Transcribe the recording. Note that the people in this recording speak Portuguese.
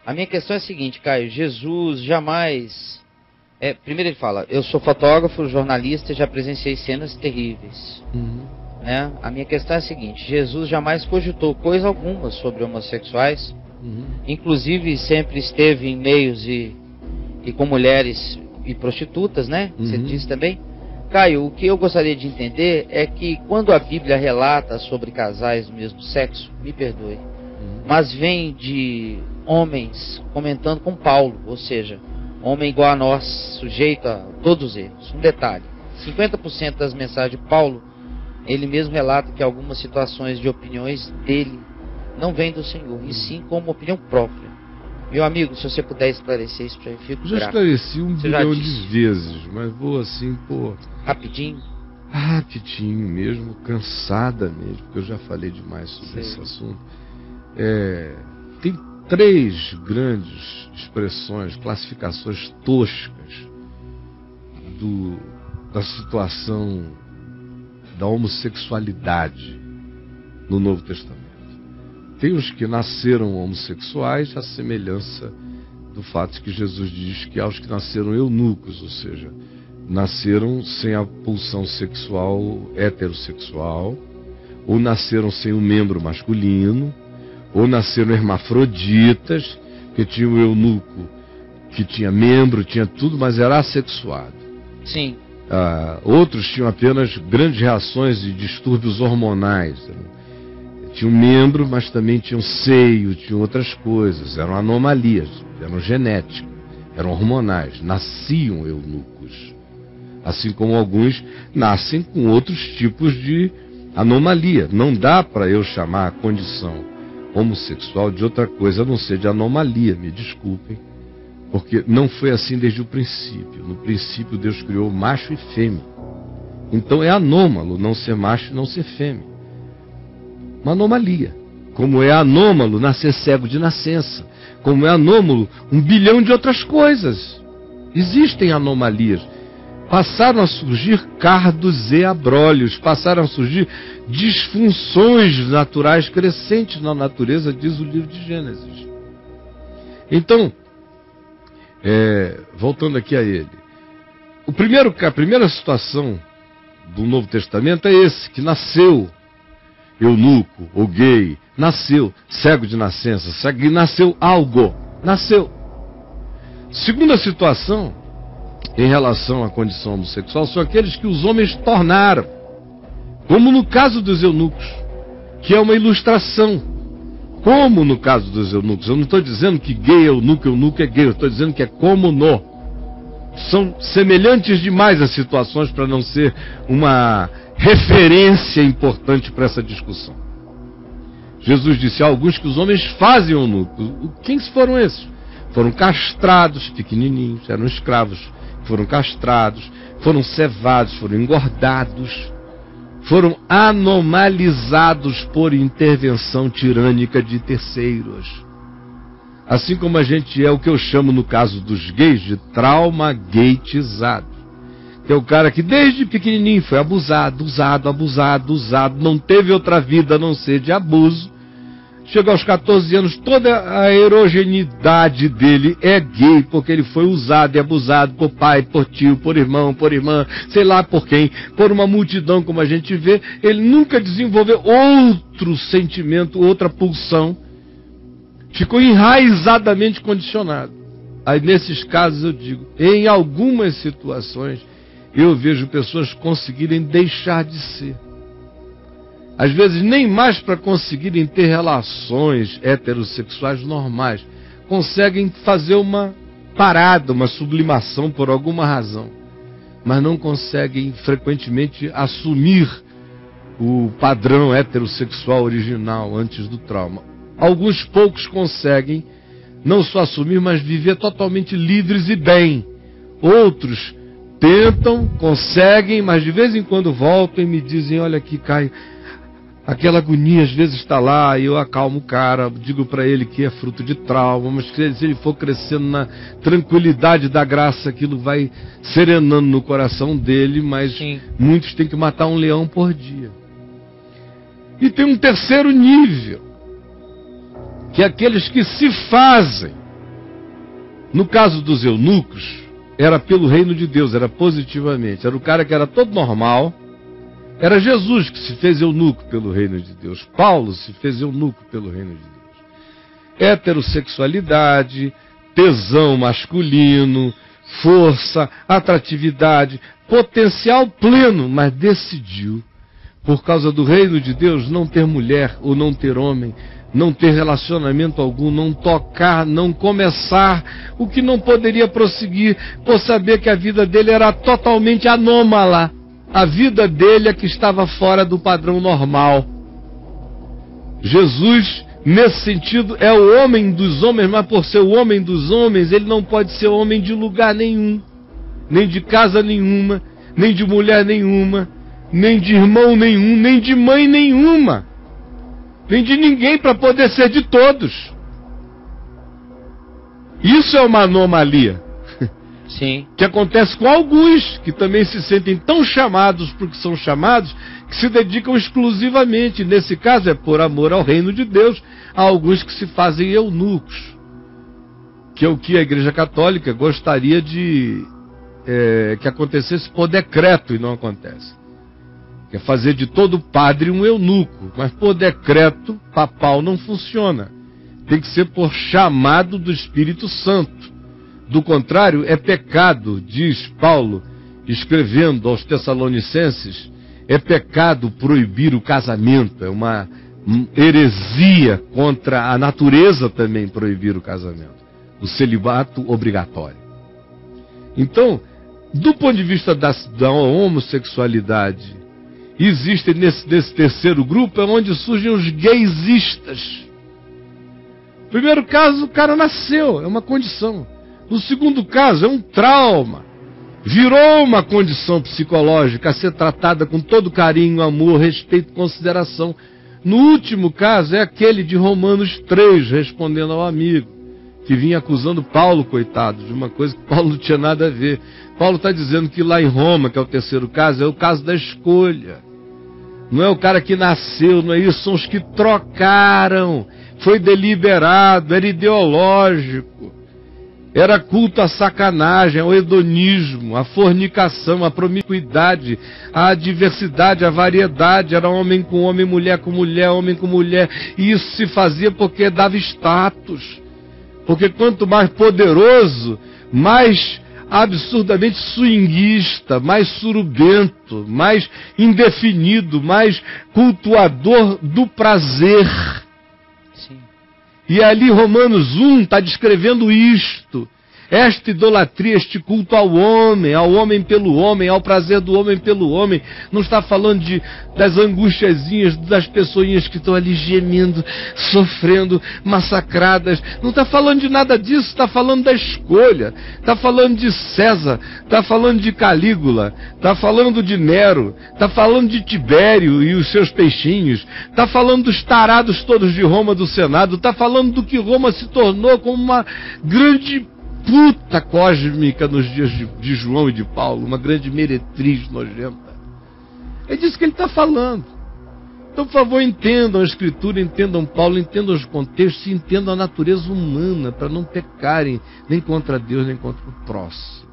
A minha questão é a seguinte, Caio. Jesus jamais... primeiro ele fala, eu sou fotógrafo, jornalista, já presenciei cenas terríveis. Né? A minha questão é a seguinte, Jesus jamais cogitou coisa alguma sobre homossexuais. Inclusive sempre esteve em meios e com mulheres e prostitutas, né? Você disse também. Caio, o que eu gostaria de entender é que quando a Bíblia relata sobre casais do mesmo sexo, me perdoe, mas vem de homens comentando com Paulo, ou seja, homem igual a nós, sujeito a todos os erros. Um detalhe, 50% das mensagens de Paulo, ele mesmo relata que algumas situações de opiniões dele não vêm do Senhor, e sim como opinião própria. Meu amigo, se você puder esclarecer isso para mim, fico já grato. esclareci um bilhão de vezes, mas vou assim, rapidinho mesmo, cansada mesmo, porque eu já falei demais sobre esse assunto. Tem 3 grandes expressões, classificações toscas da situação da homossexualidade no Novo Testamento. Tem os que nasceram homossexuais, a semelhança do fato que Jesus diz que há os que nasceram eunucos, ou seja, nasceram sem a pulsão sexual heterossexual, ou nasceram sem um membro masculino, ou nasceram hermafroditas, que tinha o eunuco que tinha membro, tinha tudo, mas era assexuado. Sim. Outros tinham apenas grandes reações e distúrbios hormonais. Tinham membro, mas também tinham seio, tinham outras coisas. Eram anomalias, eram genéticas, eram hormonais. Nasciam eunucos. Assim como alguns nascem com outros tipos de anomalia. Não dá para eu chamar a condição homossexual de outra coisa a não ser de anomalia, me desculpem. Porque não foi assim desde o princípio. No princípio Deus criou macho e fêmea. Então é anômalo não ser macho e não ser fêmea. Uma anomalia. Como é anômalo nascer cego de nascença. Como é anômalo 1 bilhão de outras coisas. Existem anomalias. Passaram a surgir cardos e abrolhos. Passaram a surgir disfunções naturais crescentes na natureza, diz o livro de Gênesis. Então, voltando aqui a ele. A primeira situação do Novo Testamento é esse, que nasceu eunuco ou gay, nasceu cego de nascença, nasceu algo, nasceu. Segunda situação, em relação à condição homossexual, são aqueles que os homens tornaram, como no caso dos eunucos, que é uma ilustração. Como no caso dos eunucos, eu não estou dizendo que gay é eunuco é gay, eu estou dizendo que é como no. São semelhantes demais as situações para não ser uma referência importante para essa discussão. Jesus disse a alguns que os homens fazem eunuco. Quem foram esses? Foram castrados, pequenininhos, eram escravos, foram castrados, foram cevados, foram engordados, foram anomalizados por intervenção tirânica de terceiros. Assim como a gente é o que eu chamo no caso dos gays de trauma-gateizado. Que é o cara que desde pequenininho foi abusado, usado, não teve outra vida a não ser de abuso. Chega aos 14 anos, toda a heterogeneidade dele é gay, porque ele foi usado e abusado por pai, por tio, por irmão, por irmã, sei lá por quem, por uma multidão como a gente vê. Ele nunca desenvolveu outro sentimento, outra pulsão. Ficou enraizadamente condicionado. Aí nesses casos eu digo, em algumas situações, eu vejo pessoas conseguirem deixar de ser. Às vezes nem mais para conseguirem ter relações heterossexuais normais. Conseguem fazer uma parada, uma sublimação por alguma razão. Mas não conseguem frequentemente assumir o padrão heterossexual original antes do trauma. Alguns poucos conseguem não só assumir, mas viver totalmente livres e bem. Outros tentam, conseguem, mas de vez em quando voltam e me dizem, olha aqui, Caio, aquela agonia às vezes está lá, e eu acalmo o cara, digo para ele que é fruto de trauma, mas que se ele for crescendo na tranquilidade da graça, aquilo vai serenando no coração dele, mas sim, muitos têm que matar um leão por dia. E tem um terceiro nível, que é aqueles que se fazem No caso dos eunucos, era pelo reino de Deus, era positivamente. Era o cara que era todo normal. Era Jesus que se fez eunuco pelo reino de Deus. Paulo se fez eunuco pelo reino de Deus. Heterossexualidade, tesão masculino, força, atratividade, potencial pleno, mas decidiu, por causa do reino de Deus, não ter mulher ou não ter homem, não ter relacionamento algum, não tocar, não começar, o que não poderia prosseguir, por saber que a vida dele era totalmente anômala. A vida dele é que estava fora do padrão normal. Jesus, nesse sentido, é o homem dos homens, mas por ser o homem dos homens, ele não pode ser homem de lugar nenhum, nem de casa nenhuma, nem de mulher nenhuma, nem de irmão nenhum, nem de mãe nenhuma, nem de ninguém para poder ser de todos. Isso é uma anomalia. Sim. Que acontece com alguns que também se sentem tão chamados porque são chamados, que se dedicam exclusivamente, nesse caso é por amor ao reino de Deus, há alguns que se fazem eunucos, que é o que a Igreja Católica gostaria de que acontecesse por decreto, e não acontece. Quer fazer de todo padre um eunuco, mas por decreto papal não funciona. Tem que ser por chamado do Espírito Santo. Do contrário, é pecado, diz Paulo, escrevendo aos Tessalonicenses, é pecado proibir o casamento, é uma heresia contra a natureza também proibir o casamento, o celibato obrigatório. Então, do ponto de vista da homossexualidade, existem nesse terceiro grupo, é onde surgem os gaysistas. Primeiro caso, o cara nasceu, é uma condição. No segundo caso, é um trauma. Virou uma condição psicológica a ser tratada com todo carinho, amor, respeito e consideração. No último caso, é aquele de Romanos 3, respondendo ao amigo, que vinha acusando Paulo, coitado, de uma coisa que Paulo não tinha nada a ver. Paulo está dizendo que lá em Roma, que é o terceiro caso, é o caso da escolha. Não é o cara que nasceu, não é isso, são os que trocaram. Foi deliberado, era ideológico. Era culto à sacanagem, ao hedonismo, à fornicação, à promiscuidade, à diversidade, à variedade. Era homem com homem, mulher com mulher, homem com mulher. E isso se fazia porque dava status. Porque quanto mais poderoso, mais absurdamente swinguista, mais surubento, mais indefinido, mais cultuador do prazer. Sim. E ali Romanos 1 está descrevendo isto. Esta idolatria, este culto ao homem pelo homem, ao prazer do homem pelo homem. Não está falando das angustiazinhas, das pessoinhas que estão ali gemendo, sofrendo, massacradas. Não está falando de nada disso, está falando da escolha. Está falando de César, está falando de Calígula, está falando de Nero, está falando de Tibério e os seus peixinhos. Está falando dos tarados todos de Roma, do Senado. Está falando do que Roma se tornou como uma grande puta cósmica nos dias de João e de Paulo, uma grande meretriz nojenta. É disso que ele está falando. Então, por favor, entendam a Escritura, entendam Paulo, entendam os contextos e entendam a natureza humana, para não pecarem nem contra Deus, nem contra o próximo.